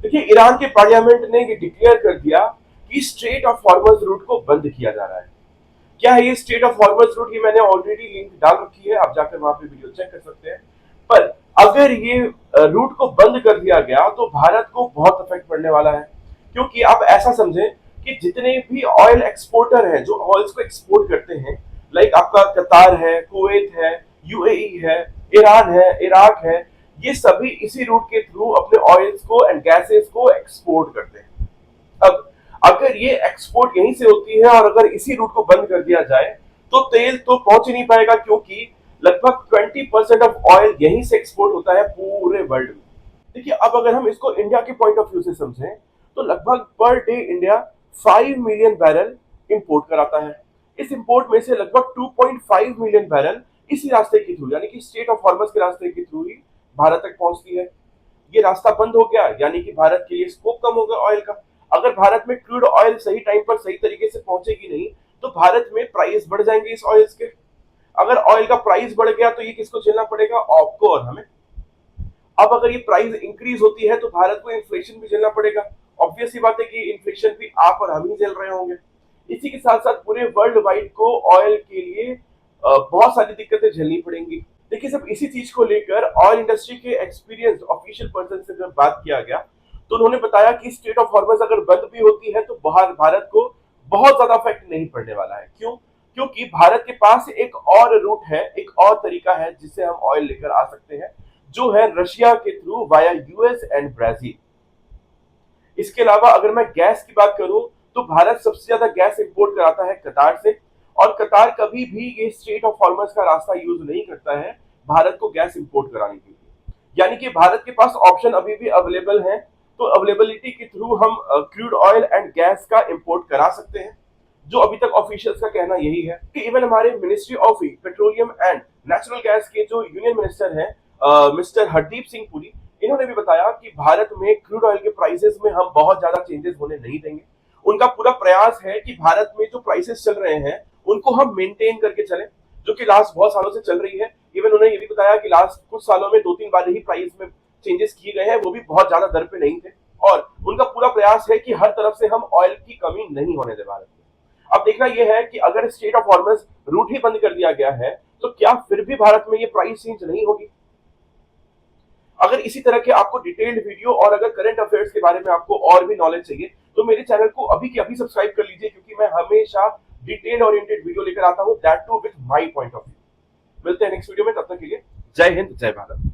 देखिए, ईरान के पार्लियामेंट ने ये डिक्लेयर कर दिया कि स्ट्रेट ऑफ हॉर्मज रूट को बंद किया जा रहा है। क्या है ये स्ट्रेट ऑफ हॉर्मज रूट? ये मैंने ऑलरेडी लिंक डाल रखी है, आप जाकर वहां पे वीडियो चेक कर सकते हैं। पर अगर ये रूट को बंद कर दिया गया तो भारत को बहुत इफेक्ट पड़ने वाला है। क्योंकि आप ऐसा समझें कि जितने भी ऑयल एक्सपोर्टर हैं, जो ऑयल्स को एक्सपोर्ट करते हैं, लाइक आपका कतार है, कुवैत है, यूएई है, ईरान है, इराक है, ये सभी इसी रूट के थ्रू अपने ऑयल्स को एंड गैसेस को एक्सपोर्ट करते हैं। अब अगर ये एक्सपोर्ट यहीं से होती है और अगर इसी रूट को बंद कर दिया जाए तो तेल तो पहुंच ही नहीं पाएगा, क्योंकि लगभग 20% ऑफ ऑयल यहीं से एक्सपोर्ट होता है पूरे वर्ल्ड में। देखिए, अब अगर हम इसको इंडिया के पॉइंट ऑफ व्यू से समझें तो लगभग per day India 5 million barrel import कराता है। इस इंपोर्ट में से लगभग 2.5 मिलियन बैरल इसी रास्ते के थ्रू, यानी कि स्टेट ऑफ हॉर्मस के रास्ते के थ्रू ही भारत तक पहुंचती है। ये रास्ता बंद हो गया, यानी कि भारत के लिए स्कोप कम होगा ऑयल का। अगर भारत में क्रूड ऑयल सही टाइम पर सही तरीके से पहुंचेगी नहीं तो भारत में प्राइस बढ़ जाएंगे इस ऑयल के। अगर ऑयल का प्राइस बढ़ गया तो ये किसको झेलना पड़ेगा? आपको और हमें। अब अगर ये प्राइस इंक्रीज होती है तो भारत को इन्फ्लेशन भी झेलना पड़ेगा। ऑब्वियस सी बात है कि इन्फ्लेशन भी आप और हम ही झेल रहे होंगे। इसी के साथ साथ पूरे वर्ल्ड वाइड को ऑयल के लिए बहुत सारी दिक्कतें झेलनी पड़ेंगी। देखिए, सब इसी चीज को लेकर ऑयल इंडस्ट्री के एक्सपीरियंस ऑफिशियल पर्सन से जब बात किया गया तो उन्होंने बताया कि स्टेट ऑफ हॉर्मस अगर बंद भी होती है तो बाहर भारत को बहुत ज्यादा इफेक्ट नहीं पड़ने वाला है। क्यों? क्योंकि भारत के पास एक और रूट है, एक और तरीका है जिससे हम ऑयल लेकर आ सकते हैं, जो है रशिया के through via US and Brazil. इसके अलावा अगर मैं गैस की बात करूं तो भारत सबसे ज्यादा गैस इंपोर्ट कराता है कतार से, और कतार कभी भी ये स्ट्रेट ऑफ हॉर्मस का रास्ता यूज नहीं करता है भारत को गैस इंपोर्ट कराने के लिए। यानी कि भारत के पास ऑप्शन अभी भी अवेलेबल है। तो अवेलेबिलिटी के थ्रू हम क्रूड ऑयल एंड गैस का इंपोर्ट करा सकते हैं, जो अभी तक ऑफिशियल्स का कहना यही है। कि इवन हमारे ministry of petroleum and natural gas के जो यूनियन मिनिस्टर हैं, मिस्टर हरदीप सिंह पुरी, इन्होंने भी बताया कि भारत में क्रूड ऑयल के प्राइसेस में हम बहुत ज्यादा चेंजेस होने नहीं देंगे। उनका पूरा प्रयास है कि भारत में जो प्राइसेस चल रहे हैं उनको हम मेंटेन करके चलें, जो कि लास्ट बहुत सालों से चल रही है। इवन उन्होंने ये भी बताया कि लास्ट कुछ सालों में 2-3 बार ही प्राइस में चेंजेस किए गए हैं, वो भी बहुत ज्यादा दर पे नहीं थे। और उनका पूरा प्रयास है कि हर तरफ से हम ऑयल की कमी नहीं होने दें भारत में। अब देखना यह है कि अगर स्टेट ऑफ हॉर्मस रूट ही बंद कर दिया गया है तो क्या फिर भी भारत में ये प्राइस चेंज नहीं होगी? अगर इसी तरह के आपको डिटेल्ड वीडियो और अगर करंट अफेयर्स के बारे में आपको और भी नॉलेज चाहिए तो मेरे चैनल को अभी के अभी सब्सक्राइब कर लीजिए, क्योंकि मैं हमेशा डिटेल ओरिएंटेड वीडियो लेकर आता हूं, that too with my point of view. मिलते हैं नेक्स्ट वीडियो में, तब तक के लिए जय हिंद, जय भारत।